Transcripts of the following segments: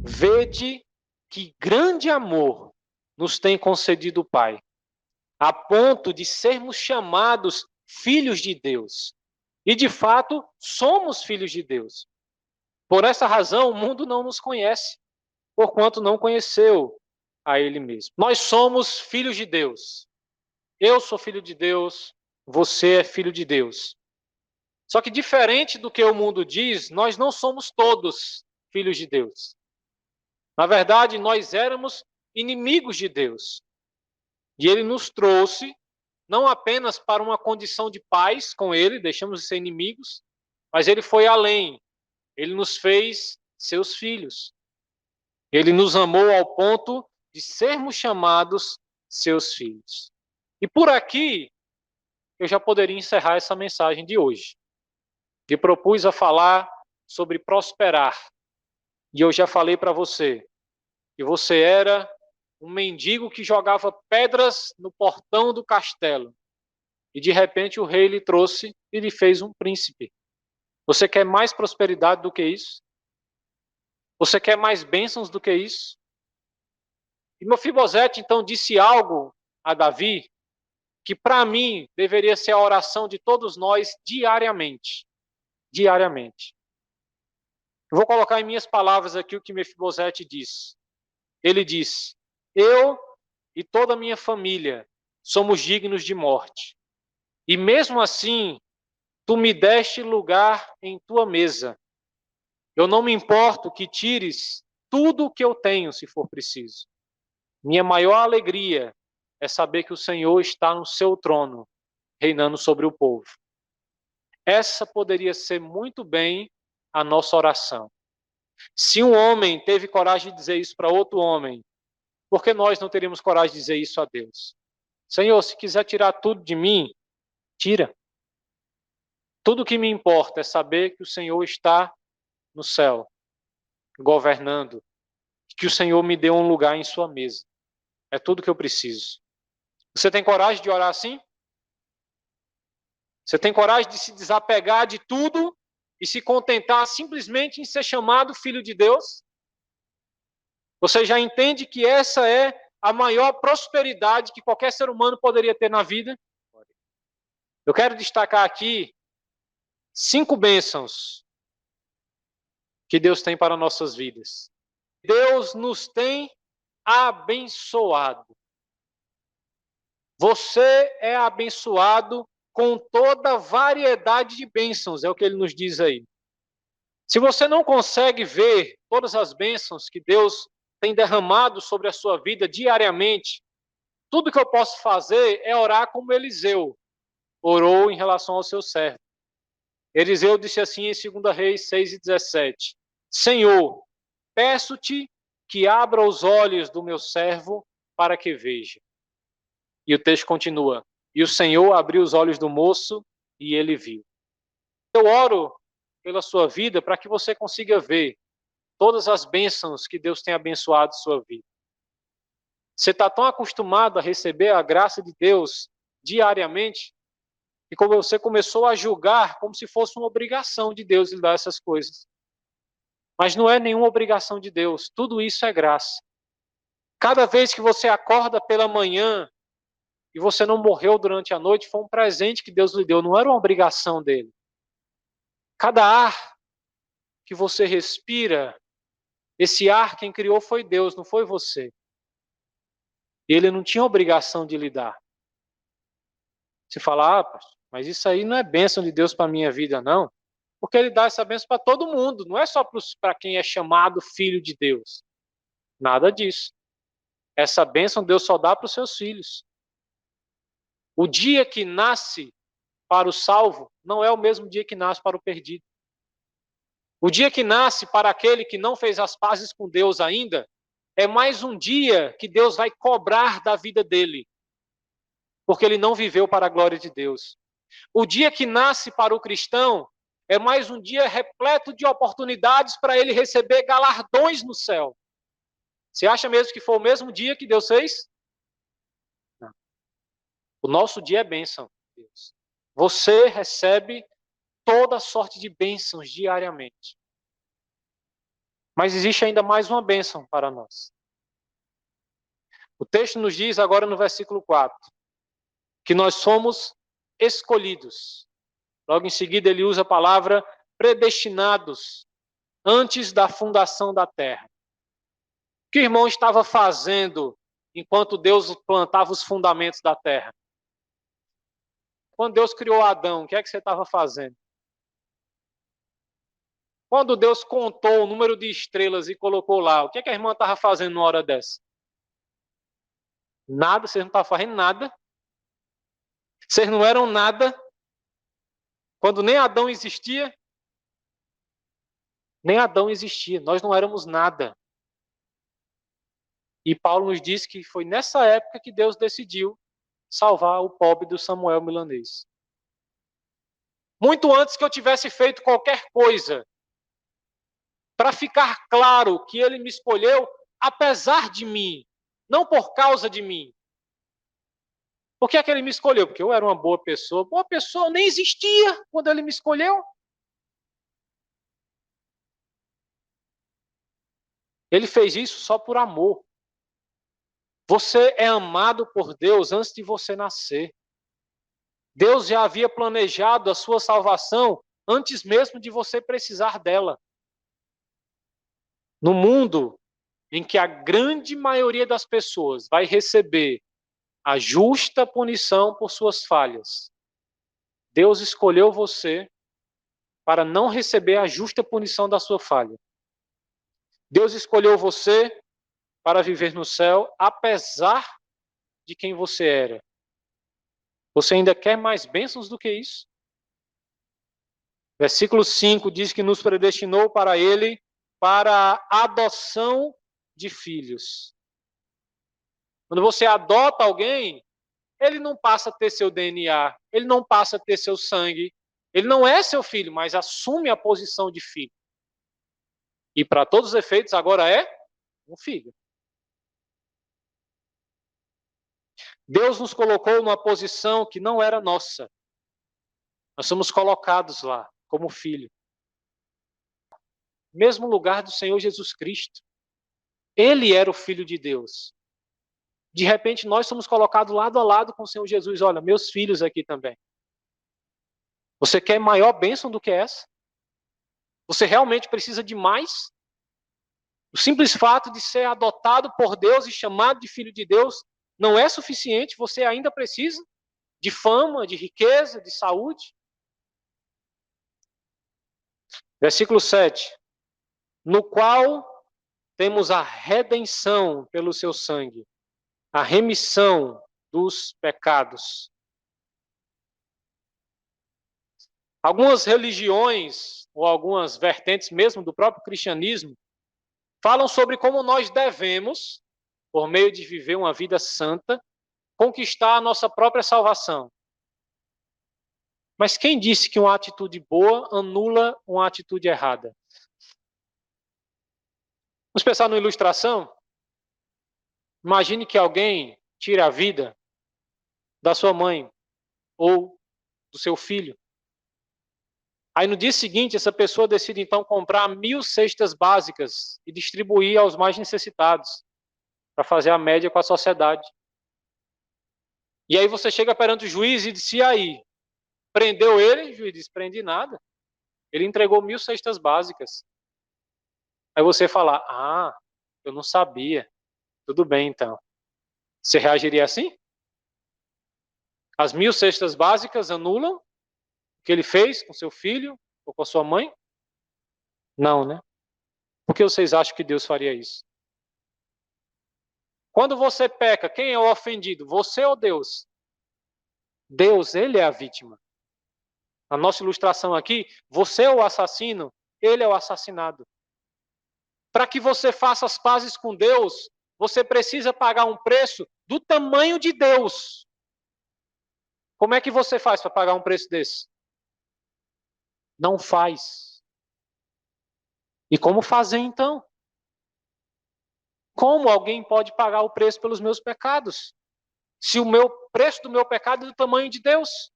Vede que grande amor nos tem concedido o Pai, a ponto de sermos chamados filhos de Deus. E, de fato, somos filhos de Deus. Por essa razão, o mundo não nos conhece, porquanto não conheceu a Ele mesmo. Nós somos filhos de Deus. Eu sou filho de Deus, você é filho de Deus. Só que, diferente do que o mundo diz, nós não somos todos filhos de Deus. Na verdade, nós éramos inimigos de Deus. E Ele nos trouxe, não apenas para uma condição de paz com Ele, deixamos de ser inimigos, mas Ele foi além. Ele nos fez seus filhos. Ele nos amou ao ponto de sermos chamados seus filhos. E por aqui, eu já poderia encerrar essa mensagem de hoje. Me propus a falar sobre prosperar. E eu já falei para você que você era um mendigo que jogava pedras no portão do castelo. E de repente o rei lhe trouxe e lhe fez um príncipe. Você quer mais prosperidade do que isso? Você quer mais bênçãos do que isso? E Mefibosete então disse algo a Davi que para mim deveria ser a oração de todos nós diariamente. Diariamente. Eu vou colocar em minhas palavras aqui o que Mefibosete disse. Ele disse: eu e toda a minha família somos dignos de morte. E mesmo assim, tu me deste lugar em tua mesa. Eu não me importo que tires tudo o que eu tenho, se for preciso. Minha maior alegria é saber que o Senhor está no seu trono, reinando sobre o povo. Essa poderia ser muito bem a nossa oração. Se um homem teve coragem de dizer isso para outro homem, por que nós não teríamos coragem de dizer isso a Deus? Senhor, se quiser tirar tudo de mim, tira. Tudo o que me importa é saber que o Senhor está no céu, governando, que o Senhor me deu um lugar em sua mesa. É tudo que eu preciso. Você tem coragem de orar assim? Você tem coragem de se desapegar de tudo e se contentar simplesmente em ser chamado filho de Deus? Você já entende que essa é a maior prosperidade que qualquer ser humano poderia ter na vida? Eu quero destacar aqui 5 bênçãos que Deus tem para nossas vidas. Deus nos tem abençoado. Você é abençoado com toda variedade de bênçãos, é o que ele nos diz aí. Se você não consegue ver todas as bênçãos que Deus tem derramado sobre a sua vida diariamente, tudo que eu posso fazer é orar como Eliseu orou em relação ao seu servo. Eliseu disse assim em 2 Reis 6:17: Senhor, peço-te que abra os olhos do meu servo para que veja. E o texto continua: e o Senhor abriu os olhos do moço e ele viu. Eu oro pela sua vida para que você consiga ver todas as bênçãos que Deus tem abençoado sua vida. Você está tão acostumado a receber a graça de Deus diariamente que como você começou a julgar como se fosse uma obrigação de Deus lhe dar essas coisas. Mas não é nenhuma obrigação de Deus, tudo isso é graça. Cada vez que você acorda pela manhã e você não morreu durante a noite, foi um presente que Deus lhe deu, não era uma obrigação dele. Cada ar que você respira, esse ar quem criou foi Deus, não foi você. E ele não tinha obrigação de lhe dar. Você fala, mas isso aí não é bênção de Deus para a minha vida, não. Porque ele dá essa bênção para todo mundo, não é só para quem é chamado filho de Deus. Nada disso. Essa bênção Deus só dá para os seus filhos. O dia que nasce para o salvo não é o mesmo dia que nasce para o perdido. O dia que nasce para aquele que não fez as pazes com Deus ainda é mais um dia que Deus vai cobrar da vida dele, porque ele não viveu para a glória de Deus. O dia que nasce para o cristão é mais um dia repleto de oportunidades para ele receber galardões no céu. Você acha mesmo que foi o mesmo dia que Deus fez? Não. O nosso dia é bênção, Deus. Você recebe toda sorte de bênçãos diariamente. Mas existe ainda mais uma bênção para nós. O texto nos diz agora no versículo 4, que nós somos escolhidos. Logo em seguida ele usa a palavra predestinados, antes da fundação da terra. O que o irmão estava fazendo enquanto Deus plantava os fundamentos da terra? Quando Deus criou Adão, o que é que você estava fazendo? Quando Deus contou o número de estrelas e colocou lá, o que é que a irmã estava fazendo numa hora dessa? Nada, vocês não estavam fazendo nada. Vocês não eram nada. Quando nem Adão existia, nem Adão existia. Nós não éramos nada. E Paulo nos diz que foi nessa época que Deus decidiu salvar o pobre do Samuel milanês. Muito antes que eu tivesse feito qualquer coisa, para ficar claro que ele me escolheu apesar de mim, não por causa de mim. Por que é que ele me escolheu? Porque eu era uma boa pessoa. Boa pessoa nem existia quando ele me escolheu. Ele fez isso só por amor. Você é amado por Deus antes de você nascer. Deus já havia planejado a sua salvação antes mesmo de você precisar dela. No mundo em que a grande maioria das pessoas vai receber a justa punição por suas falhas, Deus escolheu você para não receber a justa punição da sua falha. Deus escolheu você para viver no céu, apesar de quem você era. Você ainda quer mais bênçãos do que isso? Versículo 5 diz que nos predestinou para Ele, para a adoção de filhos. Quando você adota alguém, ele não passa a ter seu DNA, ele não passa a ter seu sangue, ele não é seu filho, mas assume a posição de filho. E para todos os efeitos, agora é um filho. Deus nos colocou numa posição que não era nossa. Nós somos colocados lá como filho. Mesmo lugar do Senhor Jesus Cristo. Ele era o Filho de Deus. De repente, nós somos colocados lado a lado com o Senhor Jesus. Olha, meus filhos aqui também. Você quer maior bênção do que essa? Você realmente precisa de mais? O simples fato de ser adotado por Deus e chamado de filho de Deus não é suficiente? Você ainda precisa de fama, de riqueza, de saúde? Versículo 7. No qual temos a redenção pelo seu sangue, a remissão dos pecados. Algumas religiões, ou algumas vertentes mesmo do próprio cristianismo, falam sobre como nós devemos, por meio de viver uma vida santa, conquistar a nossa própria salvação. Mas quem disse que uma atitude boa anula uma atitude errada? Vamos pensar numa ilustração? Imagine que alguém tire a vida da sua mãe ou do seu filho. Aí no dia seguinte, essa pessoa decide então comprar 1.000 cestas básicas e distribuir aos mais necessitados, para fazer a média com a sociedade. E aí você chega perante o juiz e diz, e aí? Prendeu ele? O juiz diz, prendi nada. Ele entregou 1.000 cestas básicas. Aí você fala, eu não sabia. Tudo bem então. Você reagiria assim? As 1.000 cestas básicas anulam o que ele fez com seu filho ou com a sua mãe? Não, né? Por que vocês acham que Deus faria isso? Quando você peca, quem é o ofendido? Você ou Deus? Deus, ele é a vítima. Na nossa ilustração aqui, você é o assassino, ele é o assassinado. Para que você faça as pazes com Deus, você precisa pagar um preço do tamanho de Deus. Como é que você faz para pagar um preço desse? Não faz. E como fazer então? Como alguém pode pagar o preço pelos meus pecados? Se o preço do meu pecado é do tamanho de Deus?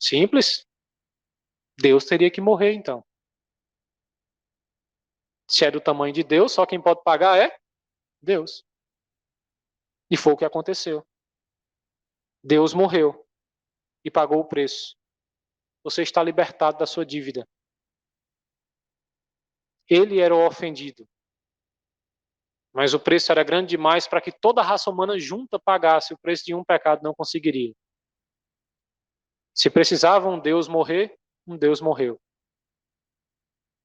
Simples. Deus teria que morrer então. Se é do tamanho de Deus, só quem pode pagar é Deus. E foi o que aconteceu. Deus morreu e pagou o preço. Você está libertado da sua dívida. Ele era o ofendido. Mas o preço era grande demais para que toda a raça humana junta pagasse o preço de um pecado, não conseguiria. Se precisava um Deus morrer, um Deus morreu.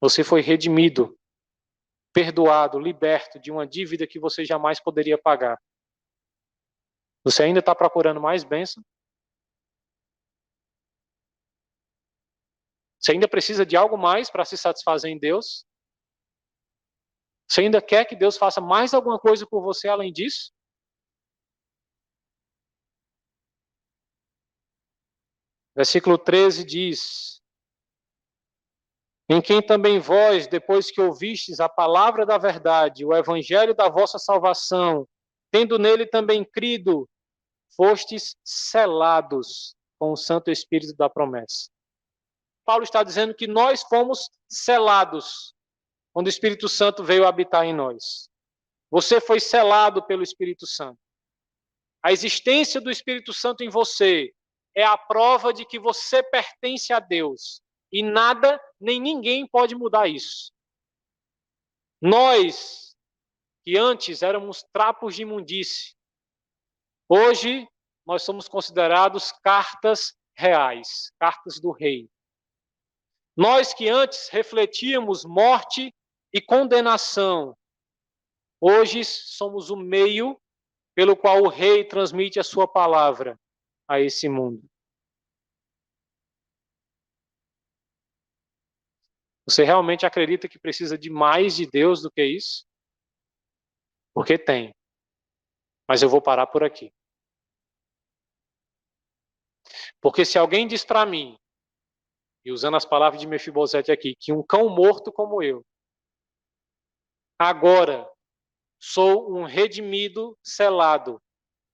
Você foi redimido, perdoado, liberto de uma dívida que você jamais poderia pagar. Você ainda está procurando mais bênção? Você ainda precisa de algo mais para se satisfazer em Deus? Você ainda quer que Deus faça mais alguma coisa por você além disso? Versículo 13 diz: em quem também vós, depois que ouvistes a palavra da verdade, o evangelho da vossa salvação, tendo nele também crido, fostes selados com o Santo Espírito da promessa. Paulo está dizendo que nós fomos selados quando o Espírito Santo veio habitar em nós. Você foi selado pelo Espírito Santo. A existência do Espírito Santo em você é a prova de que você pertence a Deus. E nada, nem ninguém pode mudar isso. Nós, que antes éramos trapos de imundície, hoje nós somos considerados cartas reais, cartas do rei. Nós que antes refletíamos morte e condenação, hoje somos o meio pelo qual o rei transmite a sua palavra a esse mundo. Você realmente acredita que precisa de mais de Deus do que isso? Porque tem. Mas eu vou parar por aqui. Porque se alguém diz para mim, e usando as palavras de Mefibosete aqui, que um cão morto como eu, agora sou um redimido, selado,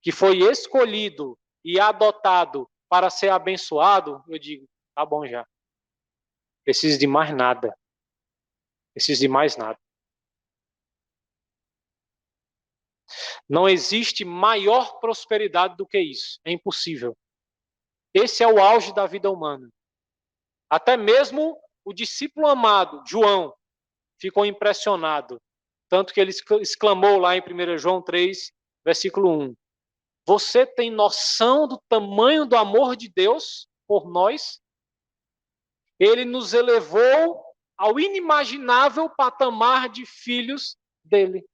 que foi escolhido e adotado para ser abençoado, eu digo, tá bom já. Preciso de mais nada. Preciso de mais nada. Não existe maior prosperidade do que isso. É impossível. Esse é o auge da vida humana. Até mesmo o discípulo amado, João, ficou impressionado. Tanto que ele exclamou lá em 1 João 3, versículo 1. Você tem noção do tamanho do amor de Deus por nós? Ele nos elevou ao inimaginável patamar de filhos dele.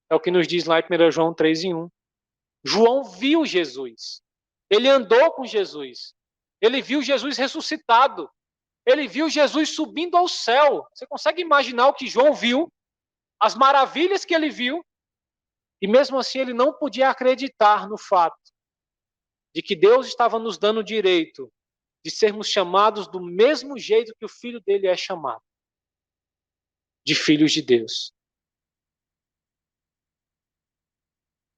É o que nos diz lá em 1 João 3:1. João viu Jesus. Ele andou com Jesus. Ele viu Jesus ressuscitado. Ele viu Jesus subindo ao céu. Você consegue imaginar o que João viu? As maravilhas que ele viu? E mesmo assim ele não podia acreditar no fato de que Deus estava nos dando o direito de sermos chamados do mesmo jeito que o filho dele é chamado. De filhos de Deus.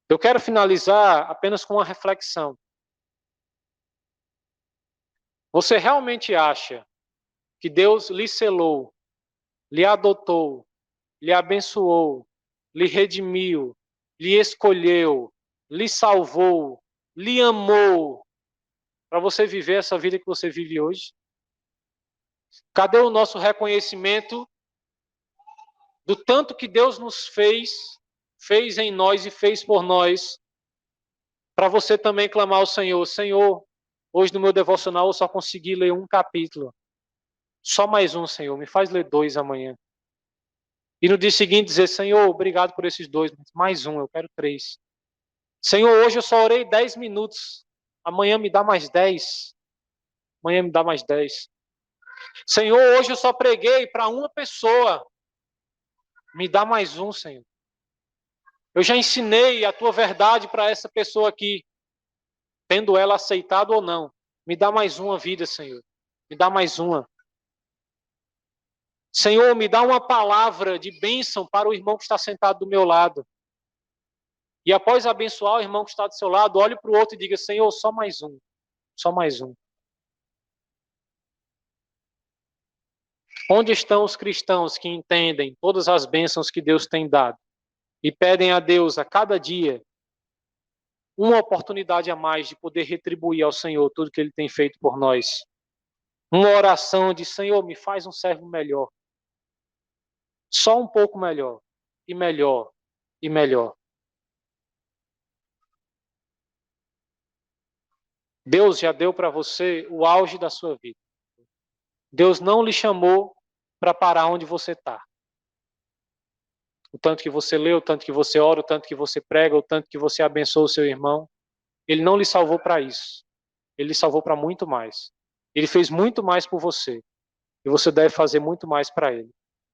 Eu quero finalizar apenas com uma reflexão. Você realmente acha que Deus lhe selou, lhe adotou, lhe abençoou, lhe redimiu, lhe escolheu, lhe salvou, lhe amou, para você viver essa vida que você vive hoje? Cadê o nosso reconhecimento do tanto que Deus nos fez em nós e fez por nós, para você também clamar ao Senhor: Senhor, hoje no meu devocional eu só consegui ler um capítulo. Só mais um, Senhor, me faz ler 2 amanhã. E no dia seguinte dizer: Senhor, obrigado por esses 2, mais um, eu quero 3. Senhor, hoje eu só orei 10 minutos, amanhã me dá mais 10. Amanhã me dá mais 10. Senhor, hoje eu só preguei para uma pessoa, me dá mais um, Senhor. Eu já ensinei a tua verdade para essa pessoa aqui, tendo ela aceitado ou não. Me dá mais uma vida, Senhor. Me dá mais uma. Senhor, me dá uma palavra de bênção para o irmão que está sentado do meu lado. E após abençoar o irmão que está do seu lado, olhe para o outro e diga: Senhor, só mais um. Só mais um. Onde estão os cristãos que entendem todas as bênçãos que Deus tem dado e pedem a Deus a cada dia uma oportunidade a mais de poder retribuir ao Senhor tudo que Ele tem feito por nós? Uma oração de: Senhor, me faz um servo melhor. Só um pouco melhor, e melhor, e melhor. Deus já deu para você o auge da sua vida. Deus não lhe chamou para parar onde você está. O tanto que você lê, o tanto que você ora, o tanto que você prega, o tanto que você abençoa o seu irmão, Ele não lhe salvou para isso. Ele lhe salvou para muito mais. Ele fez muito mais por você. E você deve fazer muito mais para Ele.